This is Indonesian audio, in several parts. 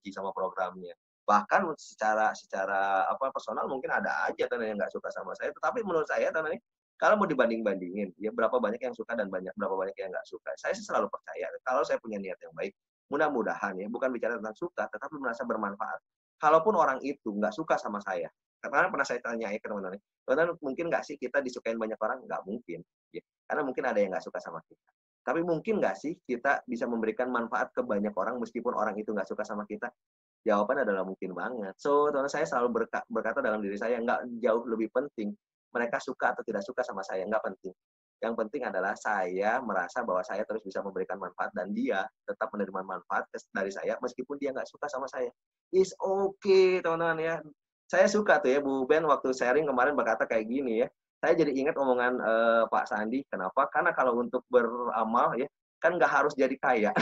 benci sama programnya. Bahkan secara secara apa personal mungkin ada aja teman yang nggak suka sama saya, tetapi menurut saya teman kalau mau dibanding-bandingin, ya berapa banyak yang suka dan berapa banyak yang nggak suka. Saya sih selalu percaya kalau saya punya niat yang baik, mudah-mudahan ya, bukan bicara tentang suka, tetapi merasa bermanfaat. Kalaupun orang itu nggak suka sama saya, karena pernah saya tanya ya ke teman-teman, "Teman-teman, mungkin nggak sih kita disukain banyak orang?" Nggak mungkin, ya. Karena mungkin ada yang nggak suka sama kita. Tapi mungkin nggak sih kita bisa memberikan manfaat ke banyak orang meskipun orang itu nggak suka sama kita? Jawabannya adalah mungkin banget. So, teman saya selalu berkata dalam diri saya, nggak jauh lebih penting mereka suka atau tidak suka sama saya, nggak penting. Yang penting adalah saya merasa bahwa saya terus bisa memberikan manfaat dan dia tetap menerima manfaat dari saya meskipun dia nggak suka sama saya. Is okay, teman-teman ya. Saya suka tuh ya Bu Ben waktu sharing kemarin berkata kayak gini ya. Saya jadi ingat omongan Pak Sandi. Kenapa? Karena kalau untuk beramal ya kan nggak harus jadi kaya.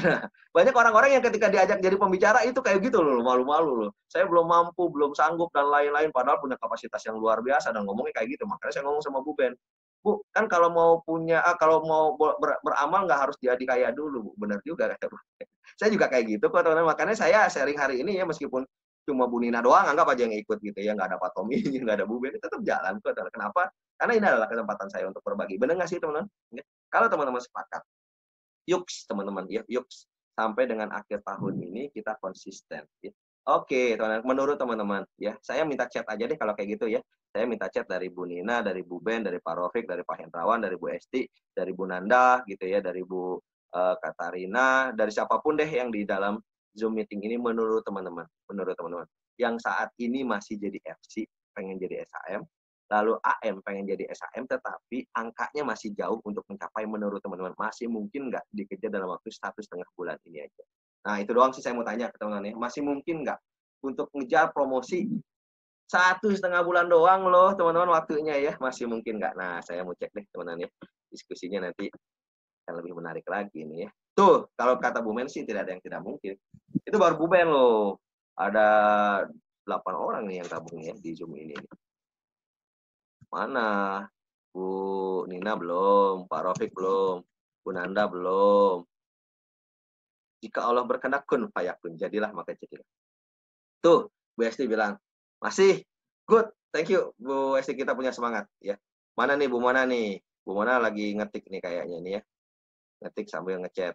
Banyak orang-orang yang ketika diajak jadi pembicara itu kayak gitu loh, malu-malu loh. Saya belum mampu, belum sanggup dan lain-lain padahal punya kapasitas yang luar biasa dan ngomongnya kayak gitu. Makanya saya ngomong sama Bu Ben, "Bu, kan kalau mau kalau mau beramal nggak harus jadi kaya dulu, Bu." Benar juga kata Bu. Saya juga kayak gitu kok teman-teman. Makanya saya sharing hari ini ya meskipun cuma Bu Nina doang, anggap aja yang ikut gitu ya, nggak ada Pak Tommy, nggak ada Bu Ben, tetap jalan kok. Kenapa? Karena ini adalah kesempatan saya untuk berbagi. Benar nggak sih teman-teman? Ya. Kalau teman-teman sepakat, yuks teman-teman ya, yuks sampai dengan akhir tahun ini kita konsisten ya. Oke, teman-teman, menurut teman-teman ya, saya minta chat aja deh kalau kayak gitu ya. Saya minta chat dari Bu Nina, dari Bu Ben, dari Pak Rofik, dari Pak Hendrawan, dari Bu Esti, dari Bu Nanda gitu ya, dari Bu Katarina, dari siapapun deh yang di dalam Zoom meeting ini menurut teman-teman, menurut teman-teman. Yang saat ini masih jadi FC, pengen jadi SHM, lalu AM pengen jadi SHM tetapi angkanya masih jauh untuk mencapai menurut teman-teman. Masih mungkin nggak dikejar dalam waktu 1,5 bulan ini aja? Nah, itu doang sih saya mau tanya ke teman-teman ya. Masih mungkin nggak untuk ngejar promosi 1,5 bulan doang loh teman-teman waktunya ya? Masih mungkin nggak? Nah, saya mau cek deh teman-teman ya. Diskusinya nanti akan lebih menarik lagi nih ya. Tuh, kalau kata Bu Men sih tidak ada yang tidak mungkin. Itu baru Bu Ben loh. Ada 8 orang nih yang gabung ya di Zoom ini. Mana? Bu Nina belum, Pak Rofik belum, Bu Nanda belum. Jika Allah berkehendak kun fayakun, jadilah maka jadilah. Tuh, Bu Esti bilang, masih good, thank you Bu Esti, kita punya semangat ya. Mana nih Bu Mona nih? Bu Mona lagi ngetik nih kayaknya nih ya. Ngetik sambil ngechat.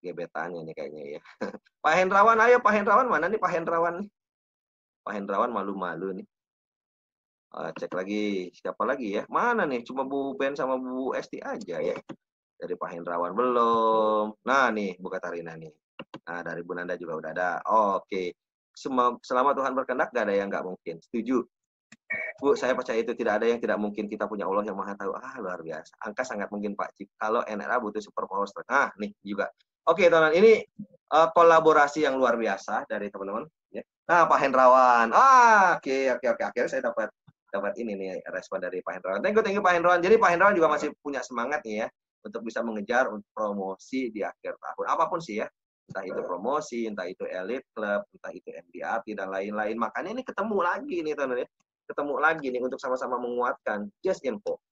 Gebetannya nih kayaknya ya. Pak Hendrawan, ayo Pak Hendrawan, mana nih Pak Hendrawan nih? Pak Hendrawan malu-malu nih. Cek lagi, siapa lagi ya? Mana nih? Cuma Bu Ben sama Bu Esti aja ya. Dari Pak Hendrawan belum. Nah nih, Bu Katarina nih. Nah, dari Bu Nanda juga udah ada. Oke. Selama Tuhan berkehendak, gak ada yang nggak mungkin. Setuju. Bu, saya percaya itu tidak ada yang tidak mungkin. Kita punya Allah yang maha tahu. Ah, luar biasa. Angka sangat mungkin, Pak. Kalau NRA butuh super power strength. Ah, nih juga. Oke, teman-teman. Ini kolaborasi yang luar biasa dari teman-teman. Ya. Nah, Pak Hendrawan. Oke. Akhirnya saya dapat ini nih respon dari Pak Hendrawan. Thank you Pak Hendrawan. Jadi Pak Hendrawan juga masih punya semangat nih ya untuk bisa mengejar promosi di akhir tahun. Apapun sih ya. Entah itu promosi, entah itu elite club, entah itu MDRT dan lain-lain. Makanya ini ketemu lagi nih teman-teman. Ketemu lagi nih untuk sama-sama menguatkan. Just info.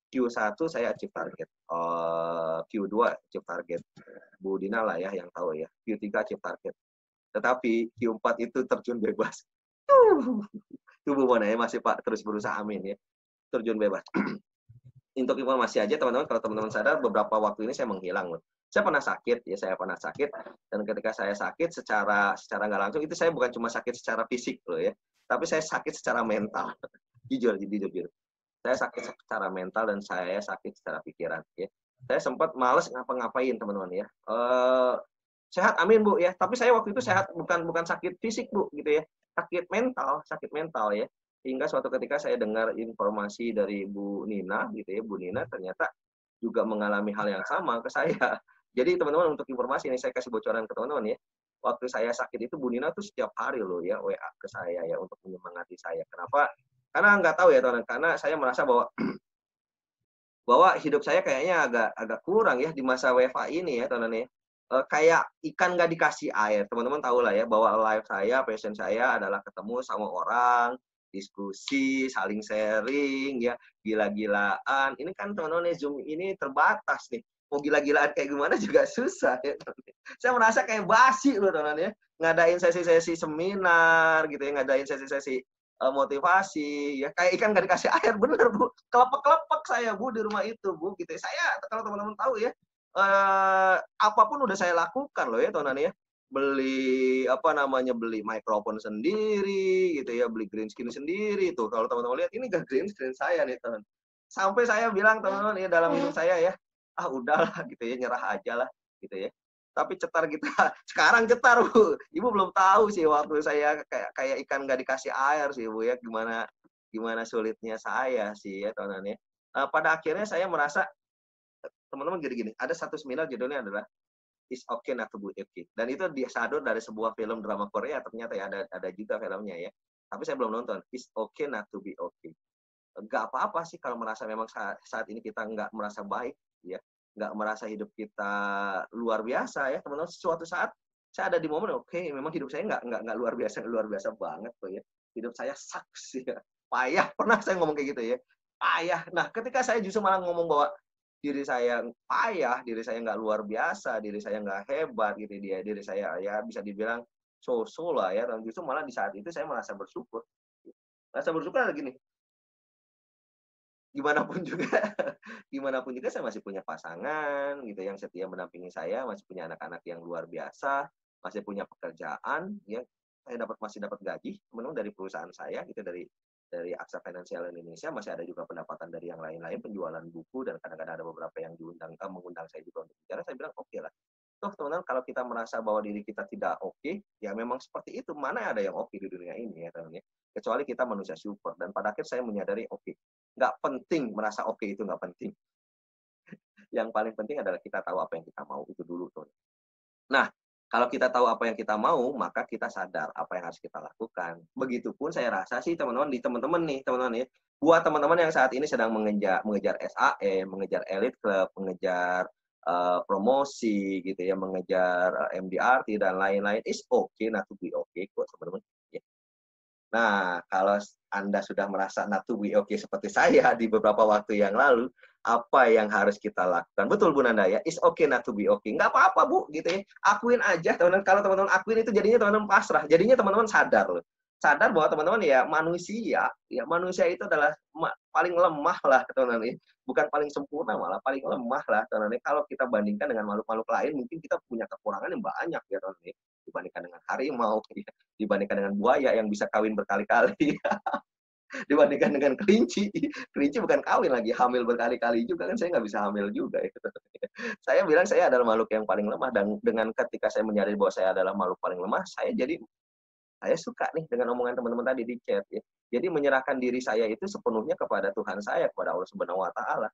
Q1 saya achieve target. Q2 achieve target. Bu Dina lah ya yang tahu ya. Q3 achieve target. Tetapi Q4 itu terjun bebas. Tubuh mana ya masih Pak terus berusaha, amin ya. Terjun bebas. Untuk informasi aja teman-teman, kalau teman-teman sadar beberapa waktu ini saya menghilang loh. Saya pernah sakit dan ketika saya sakit secara nggak langsung itu saya bukan cuma sakit secara fisik loh ya, tapi saya sakit secara mental. jujur. Saya sakit secara mental dan saya sakit secara pikiran ya. Saya sempat males ngapa-ngapain teman-teman ya. Sehat amin Bu ya, tapi saya waktu itu sehat bukan sakit fisik Bu gitu ya. Sakit mental ya. Hingga suatu ketika saya dengar informasi dari Bu Nina gitu ya, Bu Nina ternyata juga mengalami hal yang sama ke saya. Jadi teman-teman untuk informasi ini saya kasih bocoran ke teman-teman ya. Waktu saya sakit itu Bu Nina tuh setiap hari loh ya WA ke saya ya untuk menyemangati saya. Kenapa? Karena nggak tahu ya teman-teman, karena saya merasa bahwa hidup saya kayaknya agak kurang ya di masa WFA ini ya teman-teman ya. Kayak ikan nggak dikasih air. Teman-teman tahu lah ya bahwa life saya, passion saya adalah ketemu sama orang, diskusi, saling sharing ya, gila-gilaan. Ini kan teman-teman Zoom ini terbatas nih. mau gila-gilaan kayak gimana juga susah ya. Saya merasa kayak basi loh teman-teman ya, ngadain sesi-sesi seminar gitu ya, ngadain sesi-sesi motivasi, ya kayak ikan nggak dikasih air, bener Bu. Kelepek-kelepek saya Bu di rumah itu Bu, gitu ya. Saya kalau teman-teman tahu ya, apapun udah saya lakukan loh ya teman-teman ya. Beli apa namanya, beli mikrofon sendiri gitu ya, beli green screen sendiri tuh. Kalau teman-teman lihat ini gak green screen saya nih teman. Sampai saya bilang teman-teman ya dalam hidup saya ya, ah udahlah gitu ya, nyerah aja lah gitu ya. Tapi cetar kita sekarang cetar Bu. Ibu belum tahu sih waktu saya kayak kayak ikan nggak dikasih air sih Bu ya, gimana gimana sulitnya saya sih ya teman-teman ya. Pada akhirnya saya merasa teman-teman gini-gini, ada satu seminar judulnya adalah It's Okay Not to Be Okay. Dan itu disadur dari sebuah film drama Korea ternyata ya, ada juga filmnya ya. Tapi saya belum nonton. It's Okay Not to Be Okay. Nggak apa-apa sih kalau merasa memang saat ini kita nggak merasa baik, ya, nggak merasa hidup kita luar biasa ya teman-teman. Suatu saat saya ada di momen, oke, memang hidup saya nggak luar biasa banget tuh ya. Hidup saya sucks ya, payah. Pernah saya ngomong kayak gitu ya, payah. Nah, ketika saya justru malah ngomong bahwa diri saya payah, diri saya nggak luar biasa, diri saya nggak hebat gitu dia, diri saya ya bisa dibilang so-so lah ya. Dan justru malah di saat itu saya merasa bersyukur. Merasa bersyukur ada gini, gimana pun juga gimana pun juga saya masih punya pasangan gitu yang setia mendampingi saya, masih punya anak-anak yang luar biasa, masih punya pekerjaan ya, saya masih dapat gaji teman dari perusahaan saya gitu, dari Aksa Finansial Indonesia, masih ada juga pendapatan dari yang lain-lain, penjualan buku, dan kadang-kadang ada beberapa yang mengundang saya juga untuk bicara. Saya bilang, "Oke lah." Toh teman-teman kalau kita merasa bahwa diri kita tidak oke, ya memang seperti itu, mana ada yang oke di dunia ini ya teman ya. Kecuali kita manusia super, dan pada akhir saya menyadari, oke, nggak penting merasa oke itu nggak penting. Yang paling penting adalah kita tahu apa yang kita mau, itu dulu tuh. Nah, kalau kita tahu apa yang kita mau, maka kita sadar apa yang harus kita lakukan. Begitupun saya rasa sih teman-teman di teman-teman nih, teman-teman ya. Buat teman-teman yang saat ini sedang mengejar SAM, mengejar Elite Club, mengejar promosi gitu ya, mengejar MDRT dan lain-lain, is okay not to be okay kok teman-teman. Ya. Nah, kalau Anda sudah merasa not to be okay seperti saya di beberapa waktu yang lalu, apa yang harus kita lakukan? Betul Bu Nanda ya, it's okay not to be okay. Nggak apa-apa Bu, gitu ya. Akuin aja, teman-teman. Kalau teman-teman akuin itu jadinya teman-teman pasrah. Jadinya teman-teman sadar loh. Sadar bahwa teman-teman ya manusia itu adalah paling lemah lah teman-teman ya. Bukan paling sempurna, malah paling lemah lah teman-teman ya. Kalau kita bandingkan dengan makhluk-makhluk lain, mungkin kita punya kekurangan yang banyak ya teman-teman ya. Dibandingkan dengan harimau, ya. Dibandingkan dengan buaya yang bisa kawin berkali-kali. Dibandingkan dengan kelinci. Kelinci bukan kawin lagi, hamil berkali-kali juga kan, saya nggak bisa hamil juga ya. Saya bilang saya adalah makhluk yang paling lemah, dan dengan ketika saya menyadari bahwa saya adalah makhluk paling lemah, saya suka nih dengan omongan teman-teman tadi di chat ya. Jadi menyerahkan diri saya itu sepenuhnya kepada Tuhan saya, kepada Allah Subhanahu wa taala.